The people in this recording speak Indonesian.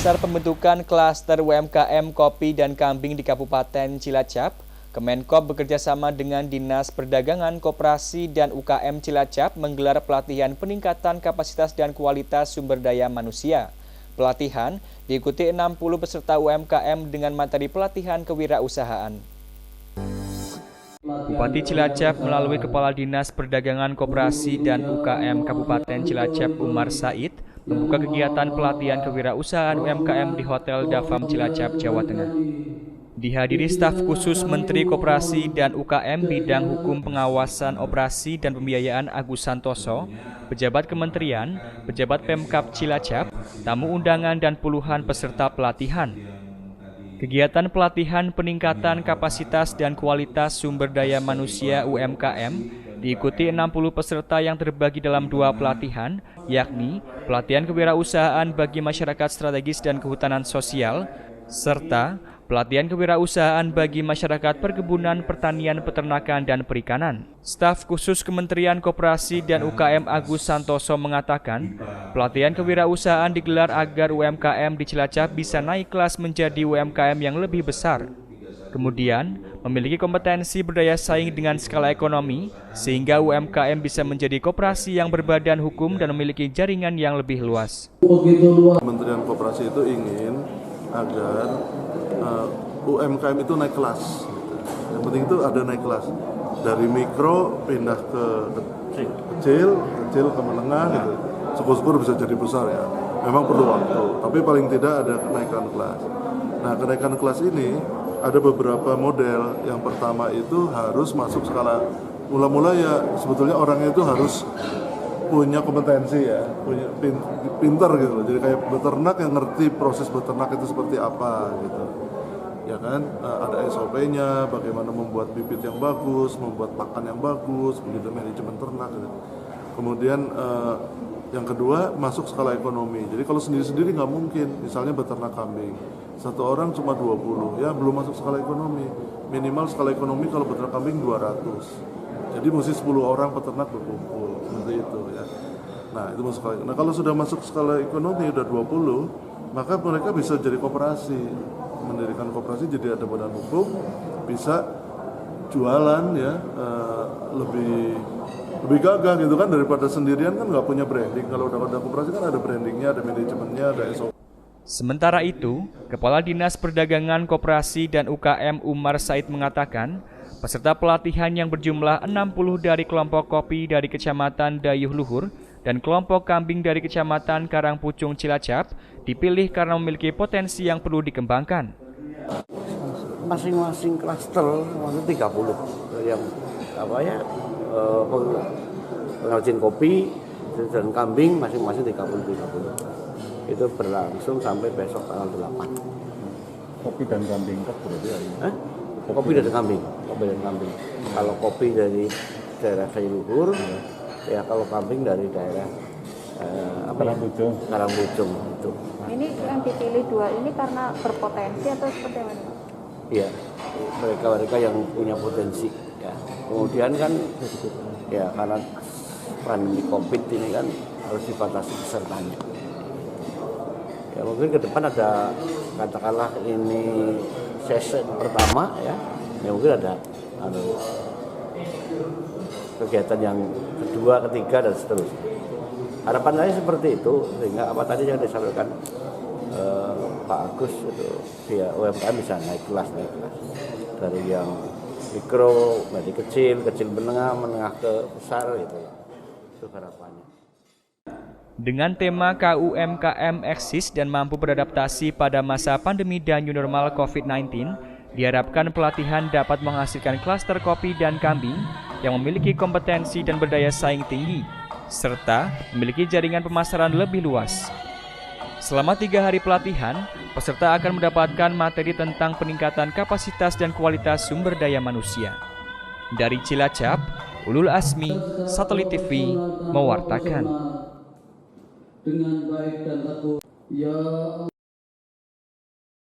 dasar pembentukan klaster UMKM kopi dan kambing di Kabupaten Cilacap, Kemenkop bekerjasama dengan Dinas Perdagangan, Koperasi, dan UKM Cilacap menggelar pelatihan peningkatan kapasitas dan kualitas sumber daya manusia. Pelatihan diikuti 60 peserta UMKM dengan materi pelatihan kewirausahaan. Bupati Cilacap melalui Kepala Dinas Perdagangan, Koperasi, dan UKM Kabupaten Cilacap Umar Said membuka kegiatan pelatihan kewirausahaan UMKM di Hotel Dafam Cilacap, Jawa Tengah. Dihadiri staf khusus Menteri Koperasi dan UKM bidang hukum pengawasan operasi dan pembiayaan Agus Santoso, pejabat kementerian, pejabat Pemkab Cilacap, tamu undangan dan puluhan peserta pelatihan. Kegiatan pelatihan peningkatan kapasitas dan kualitas sumber daya manusia UMKM diikuti 60 peserta yang terbagi dalam 2 pelatihan, yakni pelatihan kewirausahaan bagi masyarakat strategis dan kehutanan sosial, serta pelatihan kewirausahaan bagi masyarakat perkebunan, pertanian, peternakan, dan perikanan. Staf khusus Kementerian Koperasi dan UKM Agus Santoso mengatakan, pelatihan kewirausahaan digelar agar UMKM di Cilacap bisa naik kelas menjadi UMKM yang lebih besar. Kemudian, memiliki kompetensi berdaya saing dengan skala ekonomi, sehingga UMKM bisa menjadi koperasi yang berbadan hukum dan memiliki jaringan yang lebih luas. Kementerian Koperasi itu ingin agar UMKM itu naik kelas. Yang penting itu ada naik kelas. Dari mikro pindah ke kecil ke menengah gitu. Syukur-syukur bisa jadi besar ya. Memang perlu waktu, tapi paling tidak ada kenaikan kelas. Nah, kenaikan kelas ini ada beberapa model. Yang pertama itu harus masuk skala mula-mula ya, sebetulnya orangnya itu harus punya kompetensi ya, punya pintar gitu. Jadi kayak beternak yang ngerti proses beternak itu seperti apa gitu. Ya kan, ada SOP-nya, bagaimana membuat bibit yang bagus, membuat pakan yang bagus, begitu manajemen ternak gitu. Kemudian yang kedua masuk skala ekonomi. Jadi kalau sendiri-sendiri nggak mungkin, misalnya beternak kambing. Satu orang cuma 20, ya belum masuk skala ekonomi. Minimal skala ekonomi kalau beternak kambing 200. Jadi mesti 10 orang peternak berkumpul, seperti itu ya. Nah, itu masuk skala. Nah, kalau sudah masuk skala ekonomi udah 20, maka mereka bisa jadi koperasi. Mendirikan koperasi jadi ada badan hukum, bisa jualan ya, lebih gagah gitu kan daripada sendirian kan nggak punya branding. Kalau udah ada koperasi kan ada brandingnya, ada manajemennya, ada SOP. Sementara itu, Kepala Dinas Perdagangan, Koperasi, dan UKM Umar Said mengatakan, peserta pelatihan yang berjumlah 60 dari kelompok kopi dari Kecamatan Dayuh Luhur dan kelompok kambing dari Kecamatan Karangpucung Cilacap dipilih karena memiliki potensi yang perlu dikembangkan. Masing-masing klaster maksudnya 30 yang pengrajin kopi dan kambing masing-masing 30. Itu berlangsung sampai besok tanggal 8. Kopi dan kambing kan berarti ya? Kopi dan kambing. Kalau kopi dari daerah Luhur, ya kalau kambing dari daerah Karangpucung itu. Ini yang dipilih 2 ini karena berpotensi atau seperti apa? Iya, mereka yang punya potensi. Ya. Kemudian kan, ya karena pandemi COVID ini kan harus dibatasi pesertanya. Ya mungkin ke depan ada, katakanlah ini sesi pertama ya mungkin ada kegiatan yang kedua, ketiga dan seterusnya. Harapan saya seperti itu, sehingga apa tadi yang disampaikan Pak Agus itu ya UMKM bisa naik kelas dari yang mikro, dari kecil menengah ke besar gitu ya. Itu harapannya. Dengan tema KUMKM eksis dan mampu beradaptasi pada masa pandemi dan new normal COVID-19, diharapkan pelatihan dapat menghasilkan klaster kopi dan kambing yang memiliki kompetensi dan berdaya saing tinggi, serta memiliki jaringan pemasaran lebih luas. Selama 3 hari pelatihan, peserta akan mendapatkan materi tentang peningkatan kapasitas dan kualitas sumber daya manusia. Dari Cilacap, Ulul Asmi, Satelit TV, mewartakan.